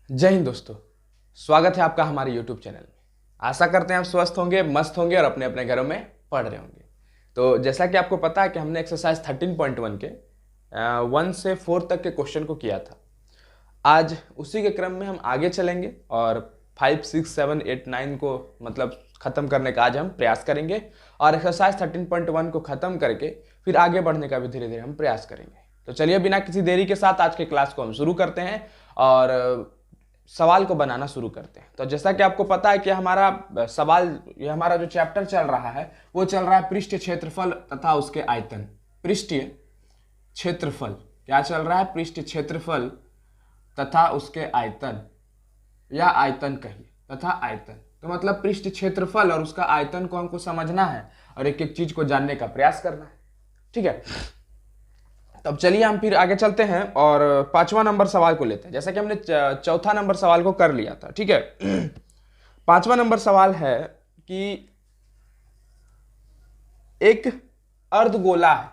जय हिंद दोस्तों। स्वागत है आपका हमारे YouTube चैनल में। आशा करते हैं आप स्वस्थ होंगे, मस्त होंगे और अपने अपने घरों में पढ़ रहे होंगे। तो जैसा कि आपको पता है कि हमने एक्सरसाइज 13.1 के 1 से 4 तक के क्वेश्चन को किया था। आज उसी के क्रम में हम आगे चलेंगे और 5, 6, 7, 8, 9 को मतलब ख़त्म करने का आज हम प्रयास करेंगे और एक्सरसाइज 13.1 को ख़त्म करके फिर आगे बढ़ने का भी धीरे धीरे हम प्रयास करेंगे। तो चलिए बिना किसी देरी के साथ आज के क्लास को हम शुरू करते हैं और सवाल को बनाना शुरू करते हैं। तो जैसा कि आपको पता है कि हमारा सवाल, ये हमारा जो चैप्टर चल रहा है वो चल रहा है पृष्ठीय क्षेत्रफल तथा उसके आयतन। पृष्ठीय क्षेत्रफल क्या चल रहा है? पृष्ठीय क्षेत्रफल तथा उसके आयतन, या आयतन कहिए, तथा आयतन। तो मतलब पृष्ठ क्षेत्रफल और उसका आयतन को हमको समझना है और एक एक चीज को जानने का प्रयास करना है। ठीक है, तब चलिए हम फिर आगे चलते हैं और 5वां नंबर सवाल को लेते हैं। जैसा कि हमने चौथा नंबर सवाल को कर लिया था। ठीक है, 5वां नंबर सवाल है कि एक अर्धगोला है,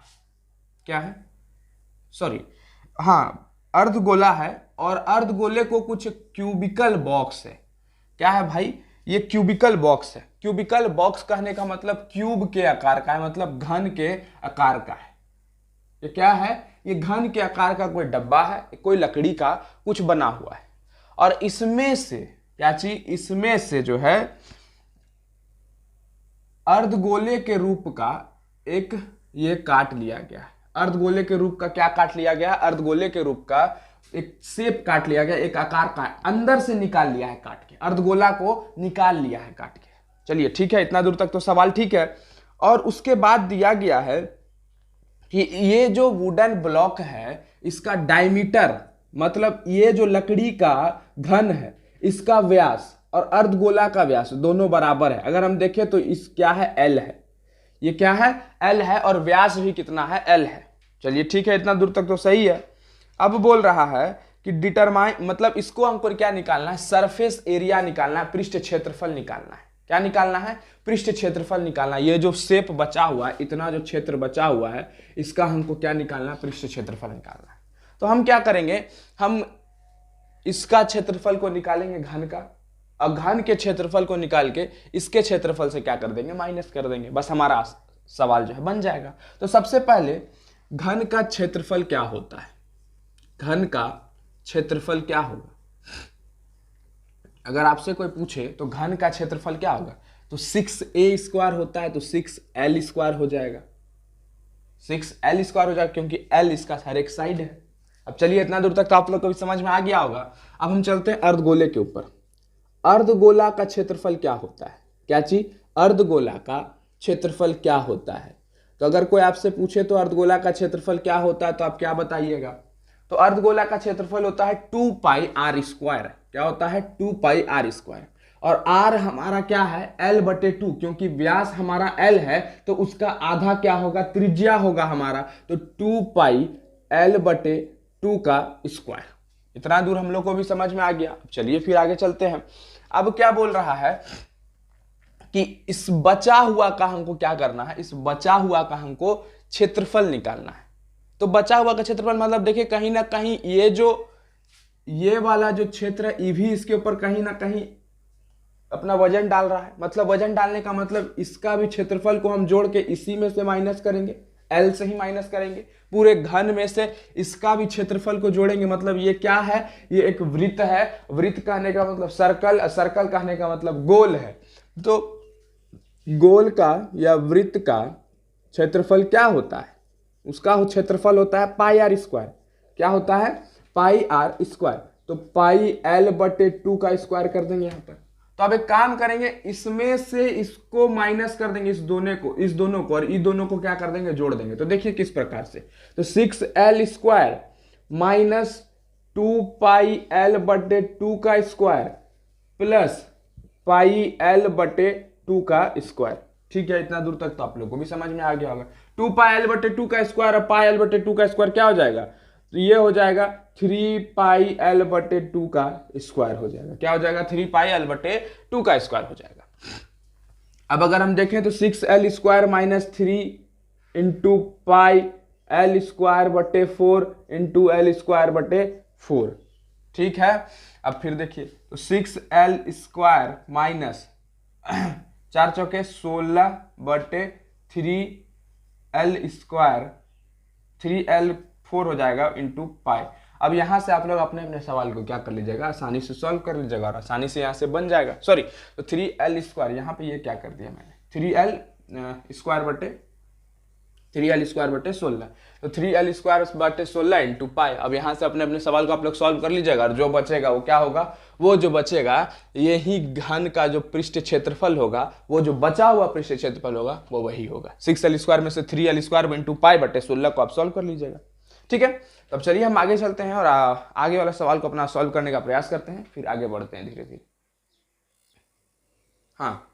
क्या है, सॉरी, हाँ, अर्धगोला है और अर्धगोले को कुछ क्यूबिकल बॉक्स है। क्या है भाई? ये क्यूबिकल बॉक्स है। क्यूबिकल बॉक्स कहने का मतलब क्यूब के आकार का है, मतलब घन के आकार का है। ये क्या है? ये घन के आकार का कोई डब्बा है, कोई लकड़ी का कुछ बना हुआ है और इसमें से क्या चीज, इसमें से जो है अर्धगोले के रूप का एक ये काट लिया गया है। अर्धगोले के रूप का क्या काट लिया गया? अर्धगोले के रूप का एक शेप काट लिया गया, एक आकार का अंदर से निकाल लिया है काट के, अर्धगोला को निकाल लिया है काट के। चलिए ठीक है, इतना दूर तक तो सवाल ठीक है। और उसके बाद दिया गया है कि ये जो वुडन ब्लॉक है इसका डायमीटर, मतलब ये जो लकड़ी का घन है इसका व्यास और अर्धगोला का व्यास दोनों बराबर है। अगर हम देखें तो इस क्या है, एल है। ये क्या है? एल है और व्यास भी कितना है? एल है। चलिए ठीक है, इतना दूर तक तो सही है। अब बोल रहा है कि डिटरमाइन, मतलब इसको हमको क्या निकालना है? सरफेस एरिया निकालना है, पृष्ठ क्षेत्रफल निकालना है। क्या निकालना है? पृष्ठ क्षेत्रफल निकालना है। ये जो शेप बचा हुआ है, इतना जो क्षेत्र बचा हुआ है, इसका हमको क्या निकालना है? पृष्ठ क्षेत्रफल निकालना है। तो हम क्या करेंगे, हम इसका क्षेत्रफल को निकालेंगे घन का, और घन के क्षेत्रफल को निकाल के इसके क्षेत्रफल से क्या कर देंगे? माइनस कर देंगे। बस हमारा सवाल जो है बन जाएगा। तो सबसे पहले घन का क्षेत्रफल क्या होता है? घन का क्षेत्रफल क्या होगा? अगर आपसे कोई पूछे तो घन का क्षेत्रफल क्या होगा, तो 6a² होता है तो 6l² हो जाएगा। 6l² हो जाएगा क्योंकि l इसका हर एक साइड है। अब चलिए इतना दूर तक तो आप लोग को भी समझ में आ गया होगा। अब हम चलते हैं अर्धगोले के ऊपर। अर्धगोला का क्षेत्रफल क्या होता है? क्या चीज? अर्धगोला का क्षेत्रफल क्या होता है? तो अगर कोई आपसे पूछे तो अर्धगोला का क्षेत्रफल क्या होता है तो आप क्या बताइएगा? तो अर्धगोला का क्षेत्रफल होता है 2πr²। क्या होता है? 2πr²। और r हमारा क्या है? l/2, क्योंकि व्यास हमारा l है तो उसका आधा क्या होगा? त्रिज्या होगा हमारा, तो 2πl/2 का स्क्वायर। इतना दूर हम लोग को भी समझ में आ गया। चलिए फिर आगे चलते हैं। अब क्या बोल रहा है कि इस बचा हुआ का हमको क्या करना है? इस बचा हुआ का हमको क्षेत्रफल निकालना है। तो बचा हुआ का क्षेत्रफल मतलब देखिए, कहीं ना कहीं ये वाला जो क्षेत्र है ये भी इसके ऊपर कहीं ना कहीं अपना वजन डाल रहा है। मतलब वजन डालने का मतलब इसका भी क्षेत्रफल को हम जोड़ के इसी में से माइनस करेंगे, एल से ही माइनस करेंगे। पूरे घन में से इसका भी क्षेत्रफल को जोड़ेंगे। मतलब ये क्या है? ये एक वृत्त है। वृत्त कहने का मतलब सर्कल, सर्कल कहने का मतलब गोल है। तो गोल का या वृत्त का क्षेत्रफल क्या होता है? उसका क्षेत्रफल होता है πr²। क्या होता है? πr²। तो πl/2 का स्क्वायर कर देंगे यहाँ पर। तो अब एक काम करेंगे, इसमें से इसको माइनस कर देंगे, इस दोनों को, और इस दोनों को क्या कर देंगे? जोड़ देंगे। तो देखिए किस प्रकार से, तो 6l² माइनस 2πl/2 का स्क्वायर प्लस πl/2 का स्क्वायर। ठीक है, इतना दूर तक तो आप लोगों को भी समझ में आ गया होगा। 2πl/2 का स्क्वायर और πl/2 का स्क्वायर क्या हो जाएगा? तो ये हो जाएगा 3πl/2 का स्क्वायर हो जाएगा। क्या हो जाएगा? 3πl/2 का स्क्वायर हो जाएगा। अब अगर हम देखें तो 6l² माइनस 3 इंटू πl² बटे 4 इंटू l² बटे 4। ठीक है। अब फिर देखिए तो 6l² माइनस 4 चौके 16 बटे 3l², 3l4 हो जाएगा इंटू पाई। अब यहाँ से आप लोग अपने अपने सवाल को क्या कर लीजिएगा, आसानी से सॉल्व कर लीजिएगा और आसानी से यहाँ से बन जाएगा। सॉरी, तो 3l² यहाँ पे ये क्या कर दिया मैंने, 3l² बटे 16, तो 3l² बटे 16 इंटू पाई। अब यहाँ से अपने अपने सवाल को आप लोग सॉल्व कर लीजिएगा और जो बचेगा वो क्या होगा, वो जो बचेगा यही घन का जो पृष्ठ क्षेत्रफल होगा, वो जो बचा हुआ पृष्ठ क्षेत्रफल होगा वो वही होगा। 6l² में से 3l² इंटू पाई बटे 16 को आप सॉल्व कर लीजिएगा। ठीक है, तो अब चलिए हम आगे चलते हैं और आगे वाला सवाल को अपना सॉल्व करने का प्रयास करते हैं, फिर आगे बढ़ते हैं धीरे धीरे। हाँ,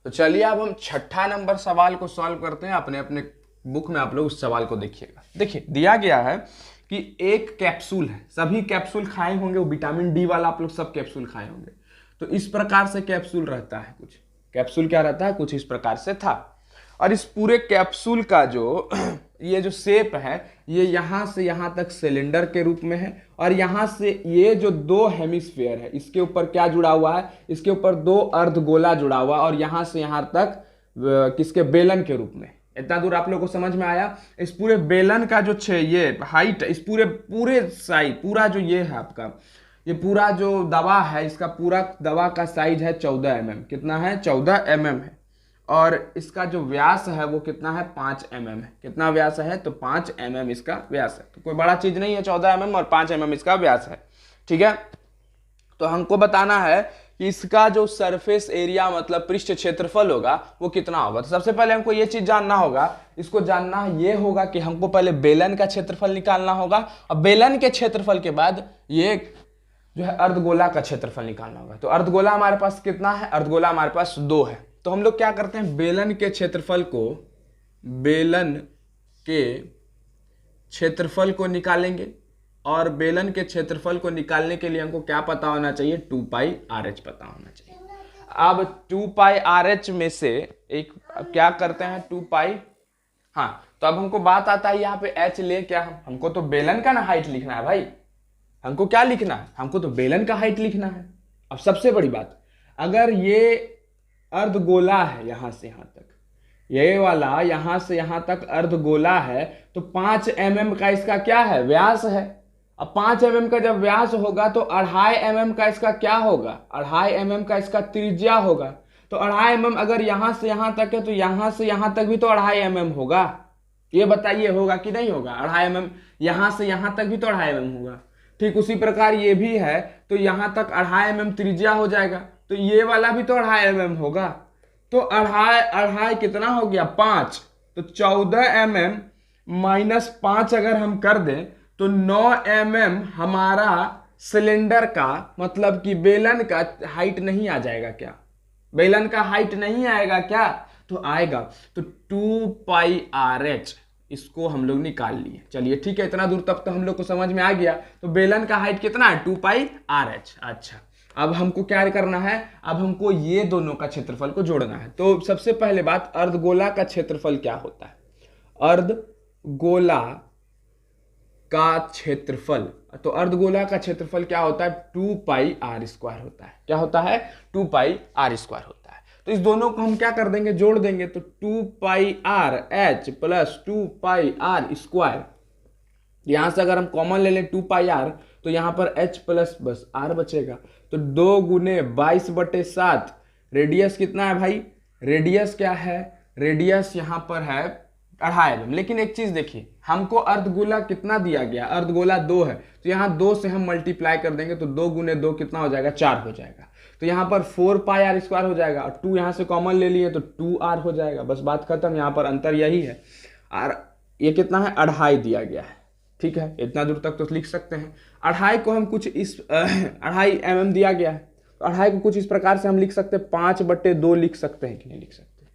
तो चलिए अब हम 6ठा नंबर सवाल को सॉल्व करते हैं। अपने अपने बुक में आप लोग उस सवाल को देखिएगा। देखिए दिया गया है कि एक कैप्सूल है, सभी कैप्सूल खाए होंगे, वो विटामिन डी वाला आप लोग सब कैप्सूल खाए होंगे। तो इस प्रकार से कैप्सूल रहता है, कुछ कैप्सूल क्या रहता है, कुछ इस प्रकार से था। और इस पूरे कैप्सूल का जो ये जो शेप है, ये यहाँ से यहाँ तक सिलेंडर के रूप में है, और यहाँ से ये जो दो हेमिस्फीयर है, इसके ऊपर क्या जुड़ा हुआ है, इसके ऊपर दो अर्धगोला जुड़ा हुआ, और यहाँ से यहाँ तक किसके, बेलन के रूप में। इतना दूर आप लोगों को समझ में आया। इस पूरे बेलन का जो ये हाइट, इस पूरे साइज, पूरा जो ये है आपका, ये पूरा जो दवा है, इसका पूरा दवा का साइज है 14 mm। कितना है, 14 mm है। और इसका जो व्यास है वो कितना है, 5 mm है। कितना व्यास है, तो 5 mm इसका व्यास है। तो कोई बड़ा चीज नहीं है, 14 mm और 5 mm इसका व्यास है। ठीक है, तो हमको बताना है कि इसका जो सरफेस एरिया मतलब पृष्ठ क्षेत्रफल होगा वो कितना होगा। तो सबसे पहले हमको ये चीज जानना होगा, इसको जानना ये होगा कि हमको पहले बेलन का क्षेत्रफल निकालना होगा, और बेलन के क्षेत्रफल के बाद ये जो है अर्धगोला का क्षेत्रफल निकालना होगा। तो अर्धगोला हमारे पास कितना है, अर्धगोला हमारे पास 2 है। तो हम लोग क्या करते हैं, बेलन के क्षेत्रफल को निकालेंगे, और बेलन के क्षेत्रफल को निकालने के लिए हमको क्या पता होना चाहिए, 2πRh पता होना चाहिए। अब 2πRh में से एक, अब क्या करते हैं 2π, हाँ, तो अब हमको बात आता है यहाँ पे h ले क्या, हमको तो बेलन का ना हाइट लिखना है भाई, हमको क्या लिखना है, हमको तो बेलन का हाइट लिखना है। अब सबसे बड़ी बात, अगर ये अर्धगोला है यहाँ से यहाँ तक, ये वाला यहाँ से यहाँ तक अर्धगोला है, तो 5 mm का इसका क्या है, व्यास है। अब 5 mm का जब व्यास होगा तो 2.5 mm का इसका क्या होगा, 2.5 mm का इसका त्रिज्या होगा। तो 2.5 mm अगर यहाँ से यहाँ तक है, तो यहाँ से यहाँ तक भी तो 2.5 mm होगा। ये बताइए होगा कि नहीं होगा, 2.5 mm, यहाँ से यहाँ तक भी तो 2.5 mm होगा। ठीक उसी प्रकार ये भी है, तो यहाँ तक 2.5 mm त्रिज्या हो जाएगा, तो ये वाला भी तो 2.5 mm होगा। तो 2.5 कितना हो गया, 5। तो 14 mm माइनस 5 अगर हम कर दें तो 9 mm हमारा सिलेंडर का मतलब कि बेलन का हाइट नहीं आ जाएगा क्या, बेलन का हाइट नहीं आएगा क्या, तो आएगा। तो 2πRh इसको हम लोग निकाल लिए। चलिए ठीक है, इतना दूर तब तो हम लोग को समझ में आ गया। तो बेलन का हाइट कितना है, 2πRh। अच्छा, अब हमको क्या करना है, अब हमको ये दोनों का क्षेत्रफल को जोड़ना है। तो सबसे पहले बात, अर्धगोला का क्षेत्रफल क्या होता है, अर्धगोला का क्षेत्रफल, तो अर्धगोला का क्षेत्रफल क्या होता है, 2πr² होता है। क्या होता है, 2πr² होता है। तो इस दोनों को हम क्या कर देंगे, जोड़ देंगे। तो 2πRh प्लस 2πr², यहां से अगर हम कॉमन ले लें 2πr, तो यहां पर h प्लस बस r बचेगा। तो 2 गुने 22/7, रेडियस कितना है भाई, रेडियस क्या है, रेडियस यहां पर है 2.5 mm। लेकिन एक चीज देखिए, हमको अर्धगोला कितना दिया गया, अर्धगोला 2 है, तो यहाँ 2 से हम मल्टीप्लाई कर देंगे, तो 2 गुने 2 कितना हो जाएगा, 4 हो जाएगा। तो यहाँ पर 4πr² हो जाएगा, और 2 यहाँ से कॉमन ले लिए तो 2r हो जाएगा। बस बात खत्म, यहाँ पर अंतर यही है। और ये कितना है, 2.5 दिया गया है। ठीक है, इतना दूर तक तो लिख सकते हैं। 2.5 को हम कुछ इस 2.5 mm दिया गया है, तो 2.5 को कुछ इस प्रकार से हम लिख सकते हैं, 5/2 लिख सकते हैं कि नहीं लिख सकते,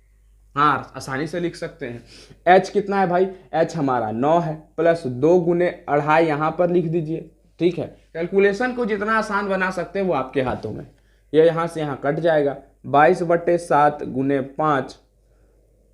हाँ आसानी से लिख सकते हैं। h कितना है भाई, h हमारा 9 है, प्लस 2 गुने 2.5 यहाँ पर लिख दीजिए। ठीक है, कैलकुलेशन को जितना आसान बना सकते हैं वो आपके हाथों में। ये यहाँ से यहाँ कट जाएगा, 22/7 गुने 5,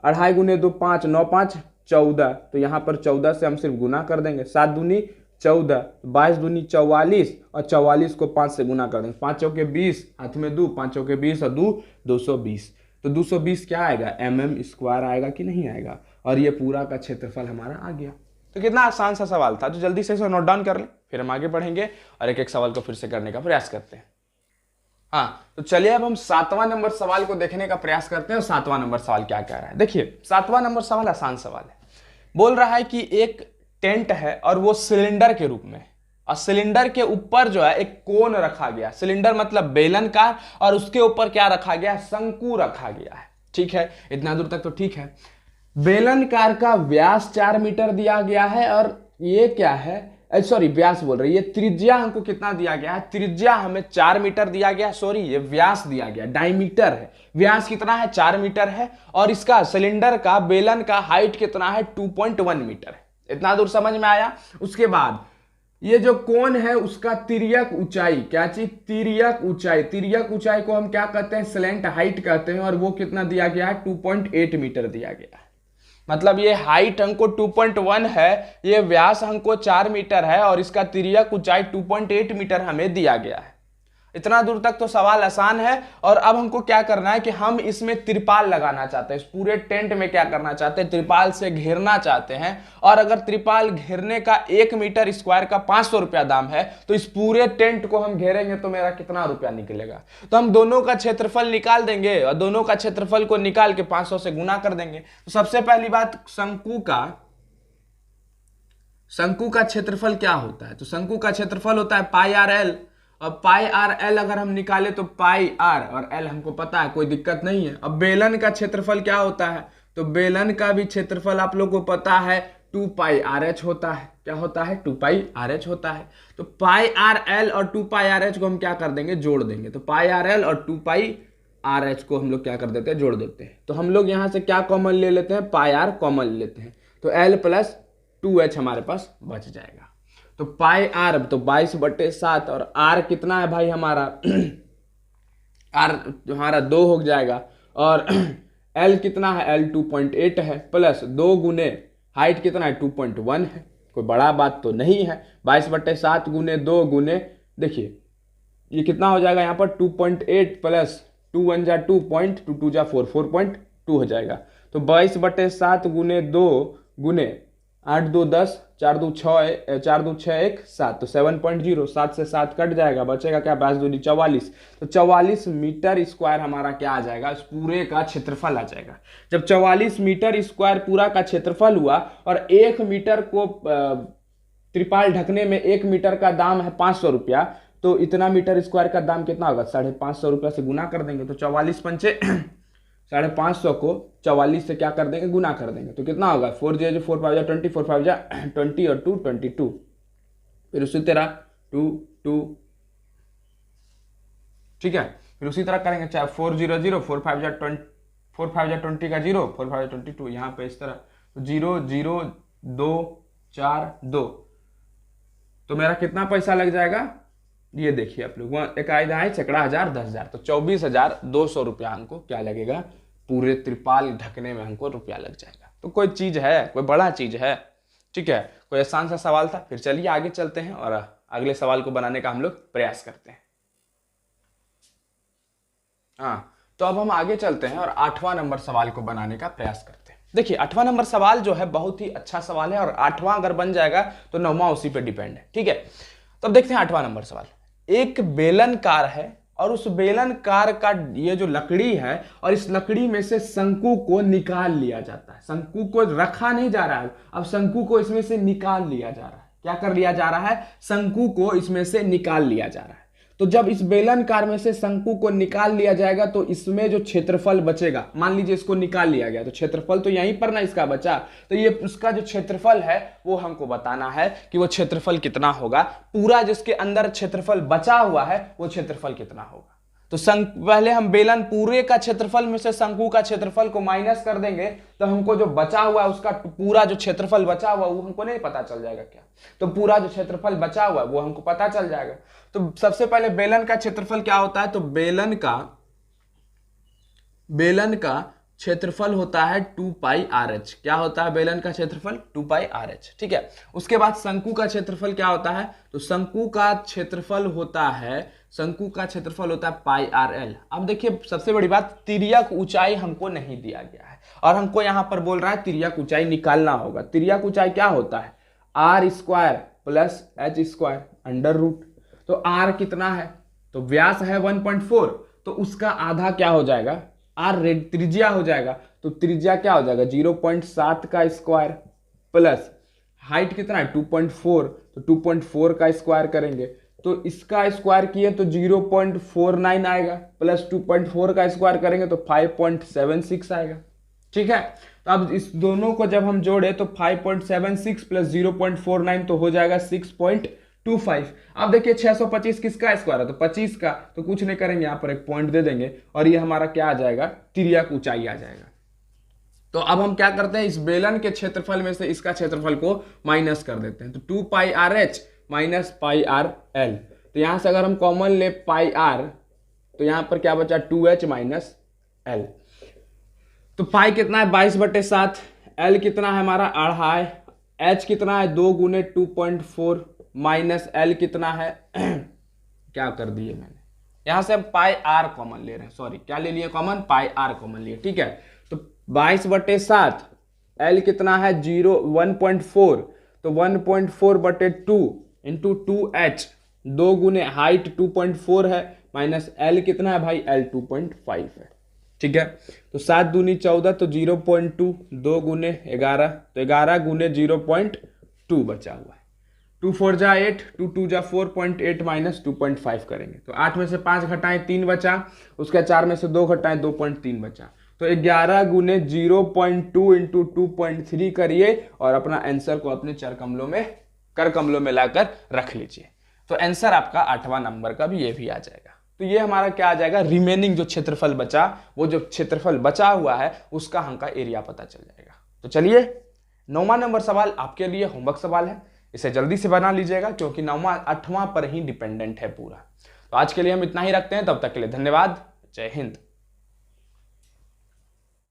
2.5 गुने 2 5, 9 5 14। तो यहाँ पर 14 से हम सिर्फ गुना कर देंगे, 7 दूनी 14, 22 दूनी 44 और 44 को 5 से गुना कर देंगे, 5 चौके 20, हाथ में 2, 5 चौके 20 और 2 220। तो 220 क्या आएगा, mm² आएगा कि नहीं आएगा, और ये पूरा का क्षेत्रफल हमारा आ गया। तो कितना आसान सा सवाल था, तो जल्दी से इसे नोट डाउन कर लें, फिर हम आगे बढ़ेंगे और एक एक सवाल को फिर से करने का प्रयास करते हैं। हाँ, तो चलिए अब हम 7वां नंबर सवाल को देखने का प्रयास करते हैं। और 7वां नंबर सवाल क्या कह रहा है, देखिए 7वां नंबर सवाल आसान सवाल है। बोल रहा है कि एक टेंट है और वो सिलेंडर के रूप में, और सिलेंडर के ऊपर जो है एक कोन रखा गया, सिलेंडर मतलब बेलनकार, और उसके ऊपर क्या रखा गया, शंकु रखा गया है। ठीक है, इतना दूर तक तो ठीक है। बेलनकार का व्यास 4 मीटर दिया गया है, और ये क्या है, सॉरी व्यास बोल रही है, त्रिज्या हमको कितना दिया गया है, त्रिज्या हमें 4 मीटर दिया गया, सॉरी ये व्यास दिया गया, डायमीटर है, व्यास कितना है 4 मीटर है, और इसका सिलेंडर का बेलन का हाइट कितना है 2.1 मीटर है। इतना दूर समझ में आया। उसके बाद ये जो कोण है उसका तिर्यक ऊंचाई, क्या चीज, तिर्यक ऊंचाई, तिर्यक ऊंचाई को हम क्या कहते हैं, स्लैंट हाइट कहते हैं, और वो कितना दिया गया है 2.8 मीटर दिया गया है। मतलब ये हाइट हमको 2.1 है, ये व्यास हमको 4 मीटर है, और इसका तिर्यक ऊंचाई 2.8 मीटर हमें दिया गया है। इतना दूर तक तो सवाल आसान है। और अब हमको क्या करना है कि हम इसमें त्रिपाल लगाना चाहते हैं, इस पूरे टेंट में क्या करना चाहते हैं, त्रिपाल से घेरना चाहते हैं। और अगर त्रिपाल घेरने का 1 मीटर स्क्वायर का 500 रुपया दाम है, तो इस पूरे टेंट को हम घेरेंगे तो मेरा कितना रुपया निकलेगा। तो हम दोनों का क्षेत्रफल निकाल देंगे, और दोनों का क्षेत्रफल को निकाल के 500 से गुना कर देंगे। तो सबसे पहली बात, शंकु का क्षेत्रफल क्या होता है, तो शंकु का क्षेत्रफल होता है पाई आर एल, और पाई आर एल अगर हम निकाले तो पाई आर और एल हमको पता है, कोई दिक्कत नहीं है। अब बेलन का क्षेत्रफल क्या होता है, तो बेलन का भी क्षेत्रफल आप लोग को पता है 2 पाई आर एच होता है। क्या होता है, 2 पाई आर एच होता है। तो पाई आर एल और 2 पाई आर एच को हम क्या कर देंगे, जोड़ देंगे। तो पाई आर एल और 2 पाई आर एच को हम लोग क्या कर देते हैं, जोड़ देते हैं। तो हम लोग यहाँ से क्या कॉमन ले लेते हैं, पाई आर कॉमन ले लेते हैं, तो एल प्लस 2h हमारे पास बच जाएगा। तो पाई आर तो 22/7, और आर कितना है भाई हमारा आर हमारा 2 हो जाएगा, और एल कितना है, एल 2.8 है, प्लस 2 गुने हाइट कितना है 2.1 है, कोई बड़ा बात तो नहीं है। 22/7 गुने 2 गुने, देखिए ये कितना हो जाएगा यहाँ पर 2.8 प्लस 2 1 जा 2 पॉइंट 2 2 जा 4 4.2 हो जाएगा। तो 22/7 गुने 2 गुने 8 2 10 4 2 6 4 2 6 1 7, तो 7.0, 7 से 7 कट जाएगा, बचेगा क्या, 22 दूनी 44। तो 44 मीटर स्क्वायर हमारा क्या आ जाएगा, इस पूरे का क्षेत्रफल आ जाएगा। जब 44 मीटर स्क्वायर पूरा का क्षेत्रफल हुआ, और 1 मीटर को त्रिपाल ढकने में 1 मीटर का दाम है 500 रुपया, तो इतना मीटर स्क्वायर का दाम कितना होगा, 550 रुपया से गुना कर देंगे। तो 44 पंचे 550 को 44 से क्या कर देंगे, गुना कर देंगे, तो कितना होगा 4 0 4 5 20 4 5 20 और 2 22। फिर उसी तरह 2 2, ठीक है, फिर उसी तरह करेंगे, चाहे 4 0 0 4 5 20 4 5 20 का 0 4 5 22, यहाँ पे इस तरह 0 0 2 4 2, तो मेरा कितना पैसा लग जाएगा, ये देखिए आप लोग, एक आए छकड़ा 1000 10,000, तो 24,200 रुपया हमको क्या लगेगा, पूरे त्रिपाल ढकने में हमको रुपया लग जाएगा। तो कोई चीज है, कोई बड़ा चीज है, ठीक है, कोई आसान सा सवाल था। फिर चलिए आगे चलते हैं और अगले सवाल को बनाने का हम लोग प्रयास करते हैं। हाँ, तो अब हम आगे चलते हैं और 8वां नंबर सवाल को बनाने का प्रयास करते हैं। देखिए 8वां नंबर सवाल जो है बहुत ही अच्छा सवाल है, और 8वां अगर बन जाएगा तो 9वां उसी पे डिपेंड है, ठीक है। तो अब देखते हैं 8वां नंबर सवाल। एक बेलनकार है, और उस बेलनकार का ये जो लकड़ी है, और इस लकड़ी में से शंकु को निकाल लिया जाता है। शंकु को रखा नहीं जा रहा है, अब शंकु को इसमें से निकाल लिया जा रहा है। क्या कर लिया जा रहा है, शंकु को इसमें से निकाल लिया जा रहा है। तो जब इस बेलनकार में से शंकु को निकाल लिया जाएगा, तो इसमें जो क्षेत्रफल बचेगा, मान लीजिए इसको निकाल लिया गया, तो क्षेत्रफल तो यहीं पर ना इसका बचा, तो ये उसका जो क्षेत्रफल है वो हमको बताना है कि वो क्षेत्रफल कितना होगा, पूरा जिसके अंदर क्षेत्रफल बचा हुआ है वो क्षेत्रफल कितना होगा। तो पहले हम बेलन पूरे का क्षेत्रफल में से शंकु का क्षेत्रफल को माइनस कर देंगे, तो हमको जो बचा हुआ है उसका पूरा जो क्षेत्रफल बचा हुआ वो हमको नहीं पता चल जाएगा क्या, तो पूरा जो क्षेत्रफल बचा हुआ है वो हमको पता चल जाएगा। तो सबसे पहले बेलन का क्षेत्रफल क्या होता है, तो बेलन का क्षेत्रफल होता है 2 पाई आर एच। क्या होता है बेलन का क्षेत्रफल? 2 पाई आर एच। ठीक है, उसके बाद शंकु का क्षेत्रफल क्या होता है? तो शंकु का क्षेत्रफल होता है पाई आर एल। अब देखिए सबसे बड़ी बात, तिर्यक ऊंचाई हमको नहीं दिया गया है और हमको यहां पर बोल रहा है तिर्यक ऊंचाई निकालना होगा। तिर्यक ऊंचाई क्या होता है? R square plus H square under root. तो आर कितना है? तो व्यास है 1.4, तो उसका आधा क्या हो जाएगा? आर त्रिज्या हो जाएगा। तो त्रिज्या क्या हो जाएगा? 0.7 का स्क्वायर प्लस हाइट कितना है? 2.4, तो 2.4 का स्क्वायर करेंगे तो इसका स्क्वायर किए तो 0.49 आएगा, प्लस 2.4 का स्क्वायर करेंगे तो 5.76 आएगा। ठीक है, तो अब इस दोनों को जब हम जोड़े तो 5.76 प्लस 0.49 तो हो जाएगा 6.25। अब देखिए 625 किसका स्क्वायर है? तो 25 का, तो कुछ नहीं करेंगे, यहाँ पर एक पॉइंट दे देंगे और ये हमारा क्या आ जाएगा? तिर्यक ऊंचाई आ जाएगा। तो अब हम क्या करते हैं, इस बेलन के क्षेत्रफल में से इसका क्षेत्रफल को माइनस कर देते हैं। तो 2 pi r h minus pi r l. तो यहां से अगर हम कॉमन ले पाई आर तो यहां पर क्या बचा? 2h minus L. तो पाई कितना है? 22/7। एल कितना है हमारा? 2.5। एच कितना है? 2 गुने 2.4 माइनस एल कितना है? क्या कर दिए मैंने, यहां से हम पाई आर कॉमन ले रहे हैं। सॉरी, क्या ले लिए कॉमन? पाई आर कॉमन लिए। ठीक है, तो 22/7 एल कितना है? 1.4, तो 1.4/2 इंटू 2h, 2 गुने हाइट 2.4 है माइनस एल कितना है भाई? एल 2.5 है। ठीक है, तो 7 दूनी 14, तो 0.2, 2 गुने 11, तो 11 गुने 0.2 बचा हुआ है। 2 4 जा 8, 2 2 जा 4.8 माइनस 2.5 करेंगे तो 8 में से 5 घटाएं 3 बचा, उसका 4 में से 2 घटाएं 2.3 बचा। तो 11 गुने 0.2 इंटू 2.3 करिए और अपना आंसर को अपने कर कमलों में लाकर रख लीजिए। तो आंसर आपका 8वां नंबर का भी ये भी आ जाएगा। तो ये हमारा क्या आ जाएगा? रिमेनिंग जो क्षेत्रफल बचा, वो जो क्षेत्रफल बचा हुआ है उसका हमका एरिया पता चल जाएगा। तो चलिए 9वां नंबर सवाल आपके लिए होमवर्क सवाल है, इसे जल्दी से बना लीजिएगा क्योंकि 9वां 8वां पर ही डिपेंडेंट है पूरा। तो आज के लिए हम इतना ही रखते हैं, तब तक के लिए धन्यवाद। जय हिंद।